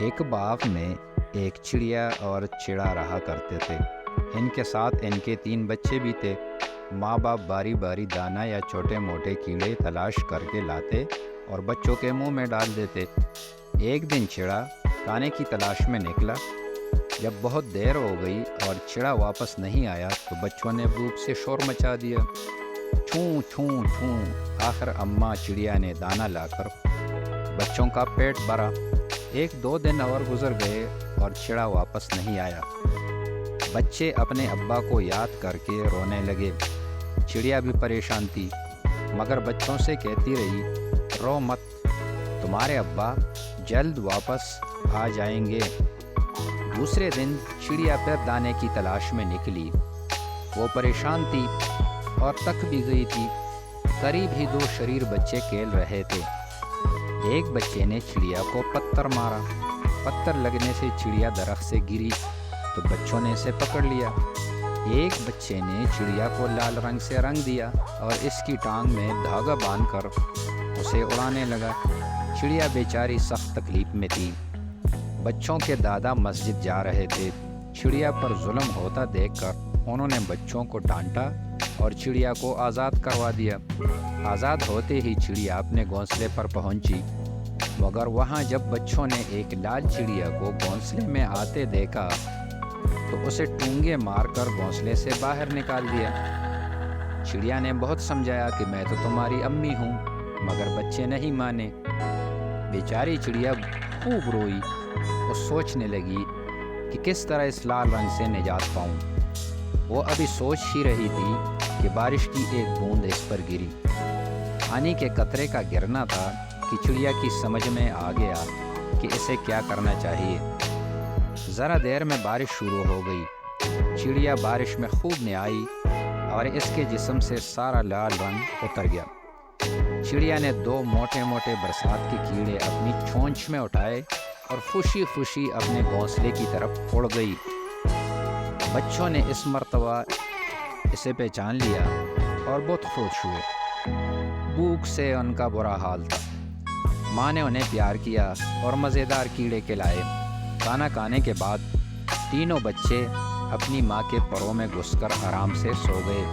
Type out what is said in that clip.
ایک باغ میں ایک چڑیا اور چڑا رہا کرتے تھے۔ ان کے ساتھ ان کے 3 بچے بھی تھے۔ ماں باپ باری باری دانہ یا چھوٹے موٹے کیڑے تلاش کر کے لاتے اور بچوں کے منہ میں ڈال دیتے۔ ایک دن چڑا کھانے کی تلاش میں نکلا۔ جب بہت دیر ہو گئی اور چڑا واپس نہیں آیا تو بچوں نے بھوک سے شور مچا دیا۔ چھوں چھوں چھوں، آخر اماں چڑیا نے دانہ لا کر بچوں کا پیٹ بھرا۔ 1-2 دن اور گزر گئے اور چڑا واپس نہیں آیا۔ بچے اپنے ابا کو یاد کر کے رونے لگے۔ چڑیا بھی پریشان تھی مگر بچوں سے کہتی رہی، رو مت، تمہارے ابا جلد واپس آ جائیں گے۔ دوسرے دن چڑیا پھر دانے کی تلاش میں نکلی۔ وہ پریشان تھی اور تک بھی گئی تھی۔ قریب ہی 2 شریر بچے کھیل رہے تھے۔ ایک بچے نے چڑیا کو پتھر مارا۔ پتھر لگنے سے چڑیا درخت سے گری تو بچوں نے اسے پکڑ لیا۔ ایک بچے نے چڑیا کو لال رنگ سے رنگ دیا اور اس کی ٹانگ میں دھاگا باندھ کر اسے اڑانے لگا۔ چڑیا بیچاری سخت تکلیف میں تھی۔ بچوں کے دادا مسجد جا رہے تھے۔ چڑیا پر ظلم ہوتا دیکھ کر انہوں نے بچوں کو ڈانٹا اور چڑیا کو آزاد کروا دیا۔ آزاد ہوتے ہی چڑیا اپنے گھونسلے پر پہنچی، مگر وہاں جب بچوں نے ایک لال چڑیا کو گھونسلے میں آتے دیکھا تو اسے ٹونگے مار کر گھونسلے سے باہر نکال دیا۔ چڑیا نے بہت سمجھایا کہ میں تو تمہاری امی ہوں، مگر بچے نہیں مانے۔ بیچاری چڑیا خوب روئی اور سوچنے لگی کہ کس طرح اس لال رنگ سے نجات پاؤں۔ وہ ابھی سوچ ہی رہی تھی کہ بارش کی ایک بوند اس پر گری۔ پانی کے قطرے کا گرنا تھا کہ چڑیا کی سمجھ میں آ گیا کہ اسے کیا کرنا چاہیے۔ ذرا دیر میں بارش شروع ہو گئی۔ چڑیا بارش میں خوب نہائی اور اس کے جسم سے سارا لال رنگ اتر گیا۔ چڑیا نے 2 موٹے موٹے برسات کے کیڑے اپنی چونچ میں اٹھائے اور خوشی خوشی اپنے گھونسلے کی طرف اڑ گئی۔ بچوں نے اس مرتبہ اسے پہچان لیا اور بہت خوش ہوئے۔ بھوک سے ان کا برا حال تھا۔ ماں نے انہیں پیار کیا اور مزیدار کیڑے کھلائے۔ کھانا کھانے کے بعد تینوں بچے اپنی ماں کے پروں میں گھس کر آرام سے سو گئے۔